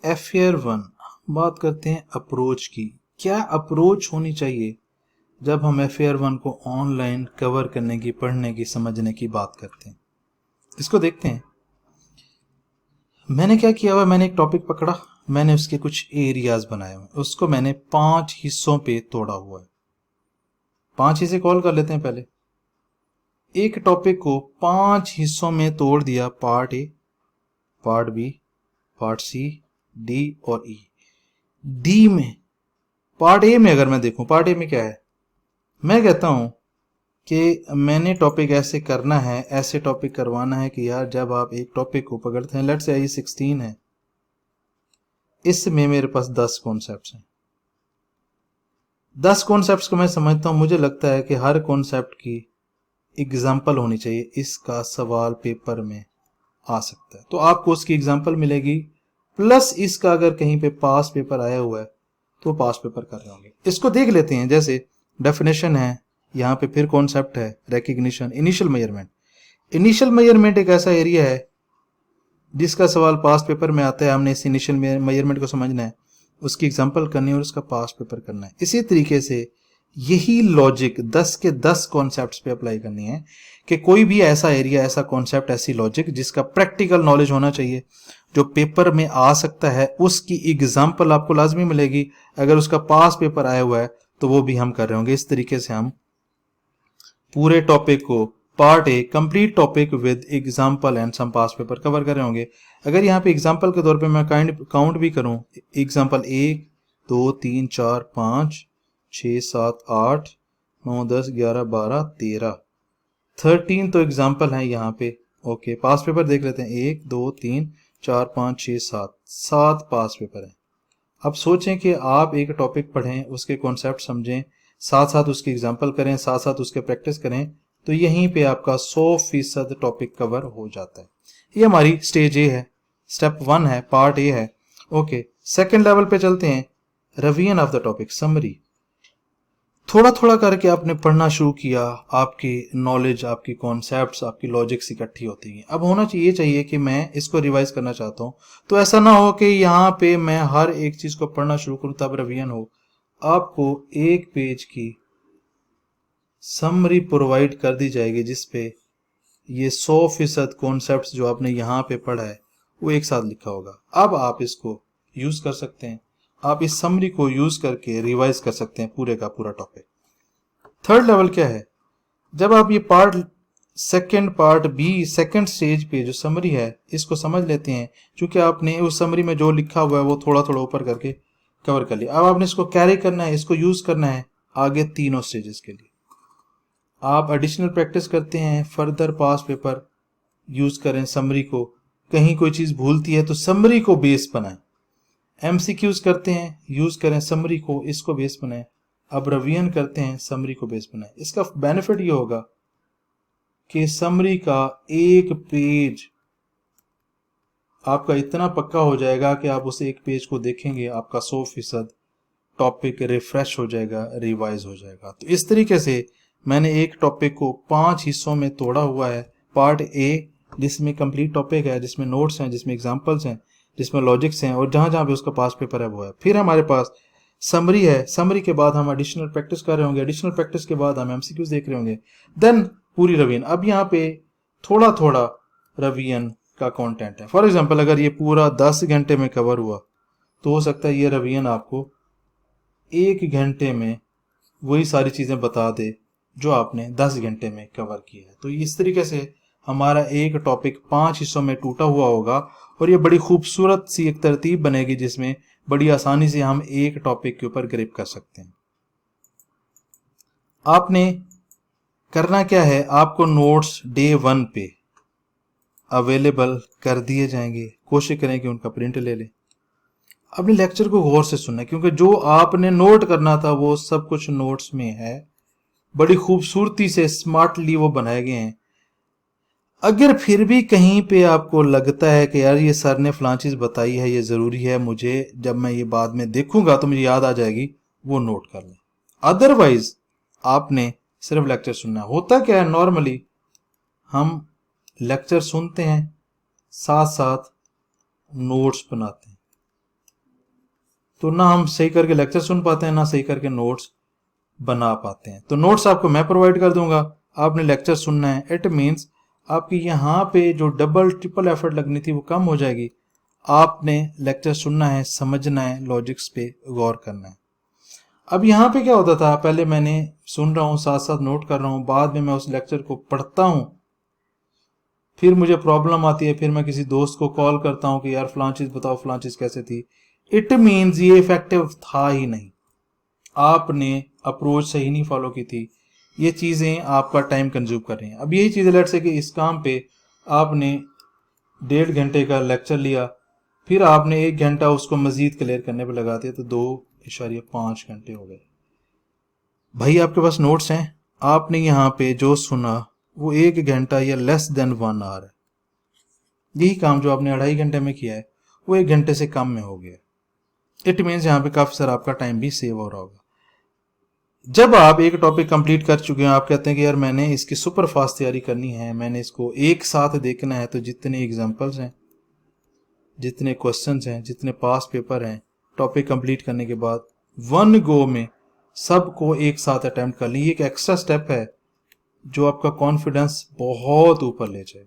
FAIR 1 बात करते हैं अप्रोच की। क्या अप्रोच होनी चाहिए जब हम FAIR 1 को ऑनलाइन कवर करने की, पढ़ने की, समझने की बात करते हैं? इसको देखते हैं। मैंने क्या किया हुआ, मैंने एक टॉपिक पकड़ा, मैंने उसके कुछ एरियाज बनाए हुए, उसको मैंने 5 हिस्सों पे तोड़ा हुआ है। 5 हिस्से कॉल कर लेते हैं। पहले एक टॉपिक को 5 हिस्सों में तोड़ दिया, part A, part B, part C, D और ई। डी में, पार्ट ए में अगर मैं देखूं, पार्ट ए में क्या है, मैं कहता हूं कि मैंने टॉपिक ऐसे करना है, ऐसे टॉपिक करवाना है कि यार जब आप एक टॉपिक को पकड़ते हैं, लेट्स से आई 16 है, इसमें मेरे पास 10 कॉन्सेप्ट्स हैं। 10 कॉन्सेप्ट्स को मैं समझता हूं, मुझे लगता है कि हर कॉन्सेप्ट की एग्जाम्पल होनी चाहिए, इसका सवाल पेपर में आ सकता है, तो आपको उसकी एग्जाम्पल मिलेगी, प्लस इसका अगर कहीं पे पास पेपर आया हुआ है तो पास पेपर कर रहे होंगे। इसको देख लेते हैं। जैसे डेफिनेशन है, यहाँ पे फिर कॉन्सेप्ट है, recognition, initial measurement. Initial measurement एक ऐसा एरिया है जिसका सवाल पास पेपर में आता है। हमने इस इनिशियल मेजरमेंट को समझना है, उसकी एग्जाम्पल करनी है और उसका पास पेपर करना है। इसी तरीके से यही लॉजिक 10 के 10 कॉन्सेप्ट्स पे अप्लाई करनी है कि कोई भी ऐसा एरिया, ऐसा कॉन्सेप्ट, ऐसी लॉजिक जिसका प्रैक्टिकल नॉलेज होना चाहिए, जो पेपर में आ सकता है, उसकी एग्जाम्पल आपको लाजमी मिलेगी। अगर उसका पास पेपर आया हुआ है तो वो भी हम कर रहे होंगे। इस तरीके से हम पूरे टॉपिक को, part A complete topic with example and some pass paper cover कर रहे होंगे। अगर यहाँ पे एग्जाम्पल के तौर पे मैं काउंट भी करूं, एग्जाम्पल 1 2 3 4 5 6 7 8 9 10 11 12 13 तो एग्जाम्पल है यहाँ पे। ओके, पास पेपर देख लेते हैं। 1 2 3 4 5 6 7 पास पेपर है। अब सोचें कि आप एक टॉपिक पढ़ें, उसके कॉन्सेप्ट समझें, साथ साथ उसकी एग्जाम्पल करें, साथ साथ उसके प्रैक्टिस करें, तो यहीं पे आपका 100% टॉपिक कवर हो जाता है। ये हमारी स्टेज ए है, स्टेप 1 है, पार्ट ए है। ओके, सेकेंड लेवल पे चलते हैं, revision of the topic, summary. थोड़ा थोड़ा करके आपने पढ़ना शुरू किया, आपकी नॉलेज, आपकी कॉन्सेप्ट्स, आपकी लॉजिक्स इकट्ठी होती हैं। अब होना चाहिए कि मैं इसको रिवाइज करना चाहता हूँ, तो ऐसा ना हो कि यहाँ पे मैं हर एक चीज को पढ़ना शुरू करूँ तब रिवीजन हो। आपको एक पेज की समरी प्रोवाइड कर दी जाएगी जिसपे ये 100% कॉन्सेप्ट्स जो आपने यहाँ पे पढ़ा है वो एक साथ लिखा होगा। अब आप इसको यूज कर सकते हैं, आप इस समरी को यूज करके रिवाइज कर सकते हैं पूरे का पूरा टॉपिक। थर्ड लेवल क्या है, जब आप ये पार्ट बी सेकंड स्टेज पे जो समरी है इसको समझ लेते हैं, क्योंकि आपने उस समरी में जो लिखा हुआ है वो थोड़ा थोड़ा ऊपर करके कवर कर लिया। अब आपने इसको कैरी करना है, इसको यूज करना है आगे तीनों स्टेजेस के लिए। आप एडिशनल प्रैक्टिस करते हैं, फर्दर पास पेपर यूज करें, समरी को, कहीं कोई चीज भूलती है तो समरी को बेस बनाएं। MCQs करते हैं, यूज करें समरी को, इसको बेस बनाएं। अब रिवीजन करते हैं, समरी को बेस बनाएं। इसका बेनिफिट ये होगा कि समरी का एक पेज आपका इतना पक्का हो जाएगा कि आप उस एक पेज को देखेंगे, आपका 100% टॉपिक रिफ्रेश हो जाएगा, रिवाइज हो जाएगा। तो इस तरीके से मैंने एक टॉपिक को 5 हिस्सों में तोड़ा हुआ है। पार्ट ए जिसमें कंप्लीट टॉपिक है, जिसमें नोट्स हैं, जिसमें एग्जांपल्स हैं, जिसमें लॉजिक्स हैं, और जहां जहां भी उसका पास पेपर है वो है। फिर हमारे पास समरी है, समरी के बाद हम एडिशनल प्रैक्टिस कर रहे होंगे, एडिशनल प्रैक्टिस के बाद हम MCQs देख रहे होंगे, देन पूरी रिवीजन। अब यहाँ पे थोड़ा थोड़ा रिवीजन का कंटेंट है। फॉर एग्जांपल अगर ये पूरा 10 घंटे में कवर हुआ तो हो सकता है ये रिवीजन आपको 1 घंटे में वही सारी चीजें बता दे जो आपने 10 घंटे में कवर किया है। तो इस तरीके से हमारा एक टॉपिक 5 हिस्सों में टूटा हुआ होगा और ये बड़ी खूबसूरत सी एक तरतीब बनेगी जिसमें बड़ी आसानी से हम एक टॉपिक के ऊपर ग्रिप कर सकते हैं। आपने करना क्या है, आपको नोट्स डे 1 पे अवेलेबल कर दिए जाएंगे, कोशिश करें कि उनका प्रिंट ले लें। अपने लेक्चर को गौर से सुनना, क्योंकि जो आपने नोट करना था वो सब कुछ नोट्स में है, बड़ी खूबसूरती से स्मार्टली वो बनाए गए हैं। अगर फिर भी कहीं पे आपको लगता है कि यार ये सर ने फलां चीज बताई है, ये जरूरी है, मुझे जब मैं ये बाद में देखूंगा तो मुझे याद आ जाएगी, वो नोट कर लें। अदरवाइज आपने सिर्फ लेक्चर सुनना है। होता क्या है, नॉर्मली हम लेक्चर सुनते हैं, साथ साथ नोट्स बनाते हैं। तो ना हम सही करके लेक्चर सुन पाते हैं, ना सही करके नोट्स बना पाते हैं। तो नोट्स आपको मैं प्रोवाइड कर दूंगा, आपने लेक्चर सुनना है। इट मीन्स आपकी यहाँ पे जो डबल ट्रिपल एफर्ट लगनी थी वो कम हो जाएगी। आपने लेक्चर सुनना है, समझना है, लॉजिक्स पे गौर करना है। अब यहाँ पे क्या होता था, पहले मैंने सुन रहा हूँ, साथ साथ नोट कर रहा हूँ, बाद में मैं उस लेक्चर को पढ़ता हूँ, फिर मुझे प्रॉब्लम आती है, फिर मैं किसी दोस्त को कॉल करता हूँ कि यार फलां चीज बताओ, फलां चीज कैसे थी। इट मीन्स ये इफेक्टिव था ही नहीं, आपने अप्रोच सही नहीं फॉलो की थी, ये चीजें आपका टाइम कंज्यूम कर रही हैं। अब यही चीजें लेट से कि इस काम पे आपने 1.5 घंटे का लेक्चर लिया, फिर आपने 1 घंटा उसको मजीद क्लियर करने पे लगा दिया, तो 2.5 घंटे हो गए। भाई आपके पास नोट्स हैं, आपने यहाँ पे जो सुना वो 1 घंटा या लेस देन 1 आवर है। यही काम जो आपने 2.5 घंटे में किया है वो 1 घंटे से कम में हो गया। इट मीन्स यहाँ पे काफी सारा आपका टाइम भी सेव हो रहा होगा। जब आप एक टॉपिक कंप्लीट कर चुके हैं, आप कहते हैं कि यार मैंने इसकी सुपर फास्ट तैयारी करनी है, मैंने इसको एक साथ देखना है, तो जितने एग्जांपल्स हैं, जितने क्वेश्चंस हैं, जितने पास पेपर हैं, टॉपिक कंप्लीट करने के बाद वन गो में सबको एक साथ अटेम्प्ट कर ली। एक एक्स्ट्रा स्टेप है जो आपका कॉन्फिडेंस बहुत ऊपर ले जाए।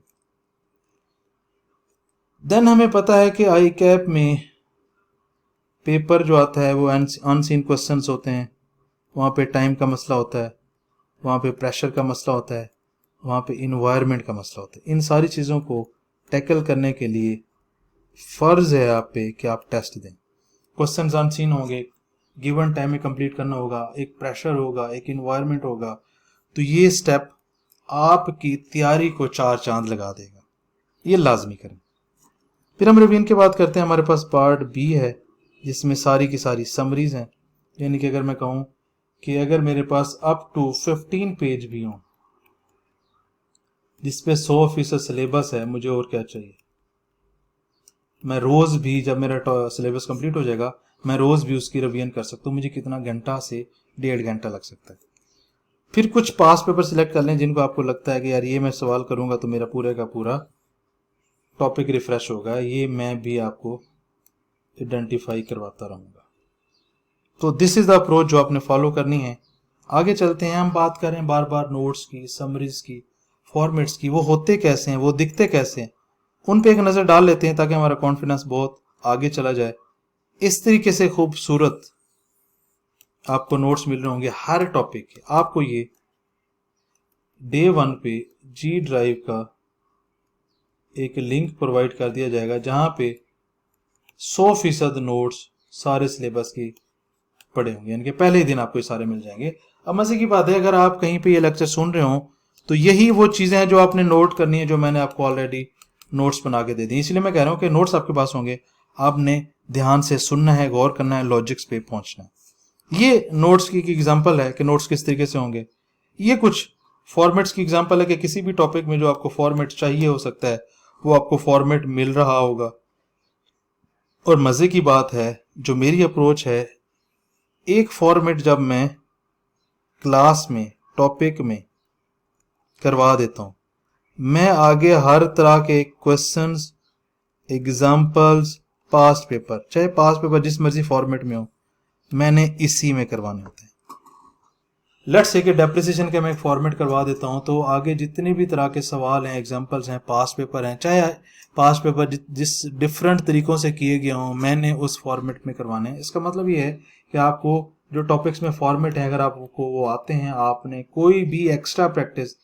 देन हमें पता है कि आई कैप में पेपर जो आता है वो अनसीन क्वेश्चंस होते हैं, वहाँ पे टाइम का मसला होता है, वहाँ पे प्रेशर का मसला होता है, वहाँ पे इन्वायरमेंट का मसला होता है। इन सारी चीज़ों को टैकल करने के लिए फ़र्ज़ है आप पे कि आप टेस्ट दें। क्वेश्चंस अनसीन होंगे, गिवन टाइम में कंप्लीट करना होगा, एक प्रेशर होगा, एक इन्वायरमेंट होगा, तो ये स्टेप आपकी तैयारी को 4 चांद लगा देगा। ये लाजमी करें। फिर हम रिवीजन की बात करते हैं। हमारे पास पार्ट बी है जिसमें सारी की सारी समरीज हैं, यानी कि अगर मैं कहूँ कि अगर मेरे पास अप टू 15 पेज भी हों जिसपे 100% सिलेबस है, मुझे और क्या चाहिए। मैं रोज भी, जब मेरा सिलेबस कंप्लीट हो जाएगा, मैं रोज भी उसकी रिवीजन कर सकता हूँ। मुझे कितना, घंटा से 1.5 घंटा लग सकता है। फिर कुछ पास पेपर सिलेक्ट कर लें जिनको आपको लगता है कि यार ये मैं सवाल करूंगा तो मेरा पूरे का पूरा टॉपिक रिफ्रेश होगा, ये मैं भी आपको आइडेंटिफाई करवाता रहूंगा। तो दिस इज द अप्रोच जो आपने फॉलो करनी है। आगे चलते हैं, हम बात करें बार बार नोट्स की, समरीज की, फॉर्मेट्स की। वो होते कैसे हैं, वो दिखते कैसे हैं, उन पे एक नजर डाल लेते हैं ताकि हमारा कॉन्फिडेंस बहुत आगे चला जाए। इस तरीके से खूबसूरत आपको नोट्स मिल रहे होंगे हर टॉपिक के। आपको ये डे 1 पे जी ड्राइव का एक लिंक प्रोवाइड कर दिया जाएगा जहां पे 100% नोट्स सारे सिलेबस की पड़े होंगे, यानी कि पहले ही दिन आपको ये सारे मिल जाएंगे। अब मजे की बात है, अगर आप कहीं पे ये लेक्चर सुन रहे हो तो यही वो चीजें हैं जो आपने नोट करनी है, जो मैंने आपको ऑलरेडी नोट्स बना के दे दी। इसलिए मैं कह रहा हूं कि नोट्स आपके पास होंगे, आपने ध्यान से सुनना है, गौर करना है, लॉजिक्स पे पहुंचना है। ये नोट्स की एग्जांपल है कि नोट्स किस तरीके से होंगे। ये कुछ फॉर्मेट्स की एग्जांपल है कि किसी भी टॉपिक में जो आपको फॉर्मेट चाहिए हो सकता है वो आपको फॉर्मेट मिल रहा होगा। और मजे की बात है, जो मेरी अप्रोच है, एक फॉर्मेट जब मैं क्लास में, टॉपिक में करवा देता हूं, मैं आगे हर तरह के क्वेश्चंस, एग्जाम्पल्स, पास्ट पेपर, चाहे पास्ट पेपर जिस मर्जी फॉर्मेट में हो, मैंने इसी में करवाने होते हैं। लेट्स से कि डेप्रिसिएशन के मैं एक फॉर्मेट करवा देता हूं, तो आगे जितने भी तरह के सवाल हैं, एग्जाम्पल्स हैं, पास्ट पेपर हैं, चाहे पास्ट पेपर जिस डिफरेंट तरीकों से किए गए हों, मैंने उस फॉर्मेट में करवाने हैं। इसका मतलब ये है कि आपको जो टॉपिक्स में फॉर्मेट है, अगर आपको वो आते हैं, आपने कोई भी एक्स्ट्रा प्रैक्टिस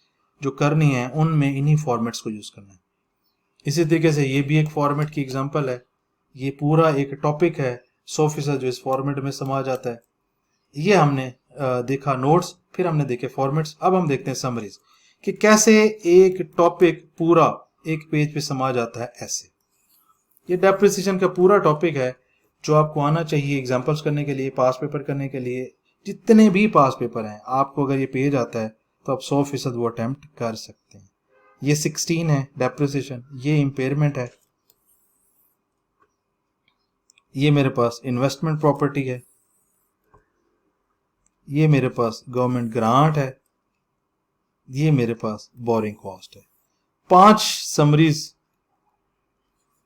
जो करनी है उनमें इन्हीं फॉर्मेट्स को यूज करना है। इसी तरीके से ये भी एक फॉर्मेट की एग्जांपल है। ये पूरा एक टॉपिक है 100% जो इस फॉर्मेट में समा जाता है। ये हमने देखा नोट्स, फिर हमने देखे फॉर्मेट्स। अब हम देखते हैं समरीज कि कैसे एक टॉपिक पूरा एक पेज पे समा जाता है। ऐसे ये डेप्रिसिएशन का पूरा टॉपिक है जो आपको आना चाहिए एग्जांपल्स करने के लिए, पास पेपर करने के लिए। जितने भी पास पेपर हैं, आपको अगर ये पेज आता है तो आप 100% वो अटेम्प्ट कर सकते हैं। ये 16 है डेप्रिसिएशन, ये इम्पेयरमेंट है, ये मेरे पास इन्वेस्टमेंट प्रॉपर्टी है, ये मेरे पास गवर्नमेंट ग्रांट है, ये मेरे पास बोरिंग कॉस्ट है। 5 समरीज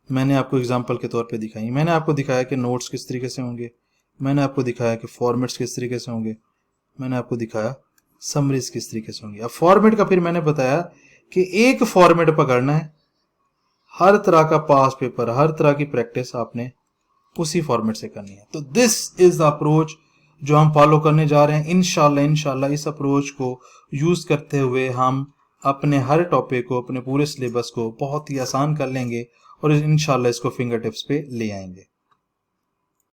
मैंने आपको एग्जांपल के तौर पे दिखाई। मैंने आपको दिखाया कि नोट्स किस तरीके से होंगे, मैंने आपको दिखाया कि फॉर्मेट्स किस तरीके से होंगे, मैंने आपको दिखाया समरीज किस तरीके से होंगी। अब फॉर्मेट का फिर मैंने बताया कि एक फॉर्मेट पकड़ना है, हर तरह का पास पेपर, हर तरह की प्रैक्टिस आपने उसी फॉर्मेट से करनी है। तो दिस इज द अप्रोच जो हम फॉलो करने जा रहे हैं। इंशाल्लाह इस अप्रोच को यूज करते हुए हम अपने हर टॉपिक को, अपने पूरे सिलेबस को बहुत ही आसान कर लेंगे और इंशाल्लाह इसको फिंगर टिप्स पे ले आएंगे।